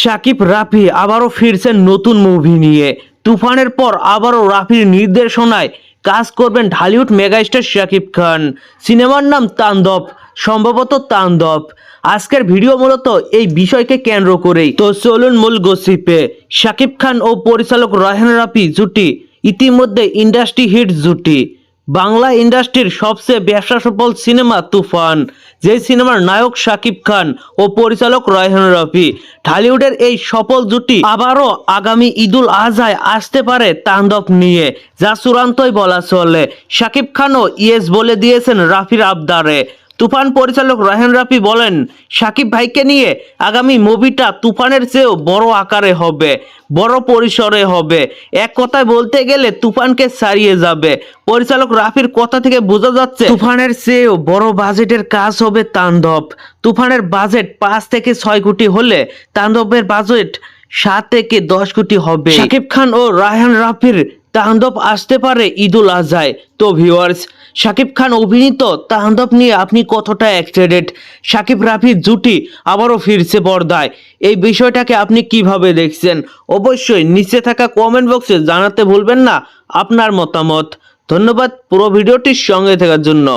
শাকিব রাফি আবারও ফিরছেন নতুন মুভি নিয়ে। তুফানের পর আবারও রাফির নির্দেশনায় কাজ করবেন ঢালিউড মেগাস্টার শাকিব খান। সিনেমার নাম তাণ্ডব, সম্ভবত তাণ্ডব। আজকের ভিডিও মূলত এই বিষয়কে কেন্দ্র করেই। তো চলুন মূল গসিপে। শাকিব খান ও পরিচালক রায়হান রাফি জুটি ইতিমধ্যে ইন্ডাস্ট্রি হিট জুটি। বাংলা ইন্ডাস্ট্রির সবচেয়ে ব্যবসা সফল সিনেমা তুফান, যে সিনেমার নায়ক শাকিব খান ও পরিচালক রায়হান রাফি। ঢালিউডের এই সফল জুটি আবারও আগামী ঈদুল আজহায় আসতে পারে তাণ্ডব নিয়ে, যা চূড়ান্তই বলা চলে। শাকিব খানও ইয়েস বলে দিয়েছেন রাফির আবদারে। তুফান পরিচালক রায়হান রাফি বলেন, শাকিব ভাইকে নিয়ে আগামী মুভিটা তুফানের চেয়েও বড় আকারে হবে, বড় পরিসরে হবে। এক কথায় বলতে গেলে তুফানকে ছাড়িয়ে যাবে। পরিচালক রাফির কথা থেকে বোঝা যাচ্ছে তুফানের চেয়েও বড় বাজেটের কাজ হবে তাণ্ডব। তুফানের বাজেট 5 থেকে 6 কোটি হলে তাণ্ডবের বাজেট 7 থেকে 10 কোটি হবে। শাকিব খান ও রায়হান রাফির তাণ্ডব আসতে পারে ঈদুল আজহায়। তো ভিউয়ার্স, শাকিব খান অভিনীত তাণ্ডব নিয়ে আপনি কতটা এক্সাইটেড? শাকিব রাফির জুটি আবারও ফিরছে পর্দায়, এই বিষয়টাকে আপনি কিভাবে দেখছেন? অবশ্যই নিচে থাকা কমেন্ট বক্সে জানাতে ভুলবেন না আপনার মতামত। ধন্যবাদ পুরো ভিডিওটির সঙ্গে থাকার জন্য।